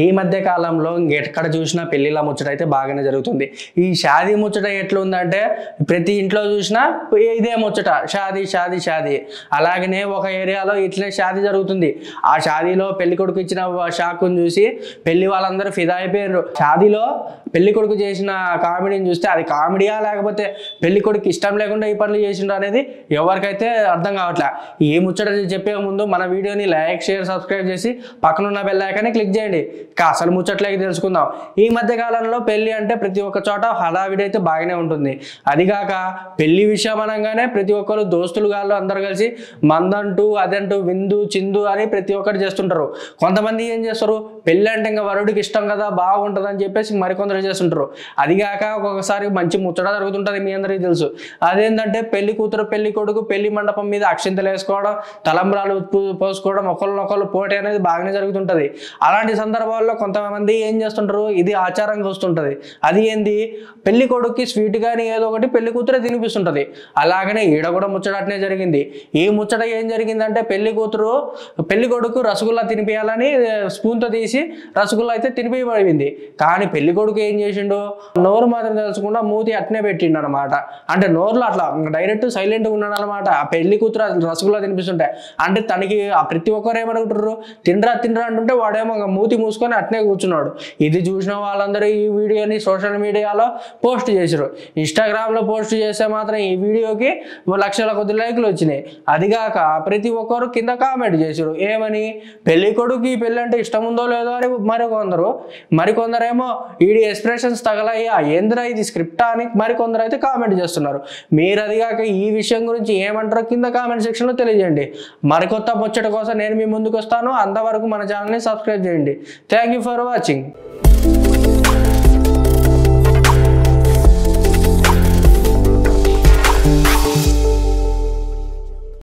ఈ మధ్య కాలంలో ఎక్కడ చూసినా పెళ్లిళ్ళ ముచ్చట అయితే బాగానే జరుగుతుంది. ఈ షాదీ ముచ్చట ఎట్లుందంటే ప్రతి ఇంట్లో చూసినా ఇదే ముచ్చట, షాదీ షాదీ షాదీ. అలాగనే ఒక ఏరియాలో ఇట్లనే షాదీ జరుగుతుంది. ఆ షాదీలో పెళ్లి కొడుకు ఇచ్చిన షాకుని చూసి పెళ్లి వాళ్ళందరూ ఫిదా అయిపోయారు. షాదీలో పెళ్లి కొడుకు చేసిన కామెడీని చూస్తే అది కామెడీయా లేకపోతే పెళ్లి కొడుకు ఇష్టం లేకుండా ఈ పనులు చేసిండ్రు అనేది ఎవరికైతే అర్థం కావట్లే. ఈ ముచ్చట చెప్పే ముందు మన వీడియోని లైక్, షేర్, సబ్స్క్రైబ్ చేసి పక్కనున్న బెల్ ఐకాన్ని క్లిక్ చేయండి. అసలు ముచ్చట్లకి తెలుసుకుందాం. ఈ మధ్య కాలంలో పెళ్లి అంటే ప్రతి ఒక్క చోట హడావిడి అయితే బాగానే ఉంటుంది. అదిగాక పెళ్లి విషయం అనగానే ప్రతి ఒక్కరు దోస్తులు గాళ్ళు అందరు కలిసి మందంటూ అదంటూ విందు చిందు అని ప్రతి ఒక్కరు చేస్తుంటారు. కొంతమంది ఏం చేస్తారు, పెళ్లి అంటే ఇంకా వరుడికి ఇష్టం కదా బాగుంటుంది అని చెప్పేసి మరికొందరు చేస్తుంటారు. అదిగాక ఒక్కొక్కసారి మంచి ముచ్చట జరుగుతుంటుంది, మీ అందరికీ తెలుసు. అదేంటంటే పెళ్లి కూతురు పెళ్లి కొడుకు పెళ్లి మండపం మీద అక్షింతలు వేసుకోవడం, తలంబ్రాలు పోసుకోవడం, ఒకళ్ళనొకళ్ళు పోటీ అనేది బాగానే జరుగుతుంటది. అలాంటి సందర్భాల్లో కొంతమంది ఏం చేస్తుంటారు, ఇది ఆచారంగా వస్తుంటది. అది ఏంది, పెళ్లి కొడుకుకి స్వీట్ కానీ ఏదో ఒకటి పెళ్లి కూతురే తినిపిస్తుంటది. అలాగనే ఈడ కూడా ముచ్చటనే జరిగింది. ఈ ముచ్చట ఏం జరిగిందంటే పెళ్లి కూతురు పెళ్లి కొడుకు రసగుల్లా తినిపించాలని స్పూన్తో తీసి రసగుల్లా అయితే తినిపించబడింది. కానీ పెళ్లి కొడుకు ఏం చేసిండు, నోరు మాత్రం తెలుసుకుండా మూతి అట్నే పెట్టిండు అనమాట. అంటే నోరులో అట్లా డైరెక్ట్ సైలెంట్గా ఉన్నాడు అనమాట. ఆ పెళ్లి కూతురు రసగుల్లా తినిపిస్తుంటే అంటే తనకి ప్రతి ఒక్కరు ఏమనుకుంటారు, తినరా తినరా అంటుంటే వాడేమో మూతి మూసుకొని అట్నే కూర్చున్నాడు. ఇది చూసిన వాళ్ళందరూ ఈ వీడియోని సోషల్ మీడియాలో పోస్ట్ చేశారు. ఇన్స్టాగ్రామ్లో పోస్ట్ చేస్తే మాత్రం ఈ వీడియోకి లక్షల కొద్ది లైకులు వచ్చినాయి. అదిగాక ప్రతి ఒక్కరు కింద కామెంట్ చేశారు. ఏమని, పెళ్లి కొడుకు ఈ పెళ్ళి అంటే ఇష్టం ఉందో లేదో అని మరికొందరేమో వీడి ఎక్స్ప్రెషన్స్ తగలయ్యా ఏంద్రా ఇది స్క్రిప్టా అని మరికొందరు అయితే కామెంట్ చేస్తున్నారు. మీరు అదిగాక ఈ విషయం గురించి ఏమంటారో కింద కామెంట్ సెక్షన్లో తెలియజేయండి. మరికొత్త ముచ్చట కోసం నేను మీ ముందుకు వస్తాను. అంతవరకు మన ఛానల్ని సబ్స్క్రైబ్ చేయండి. Thank you for watching.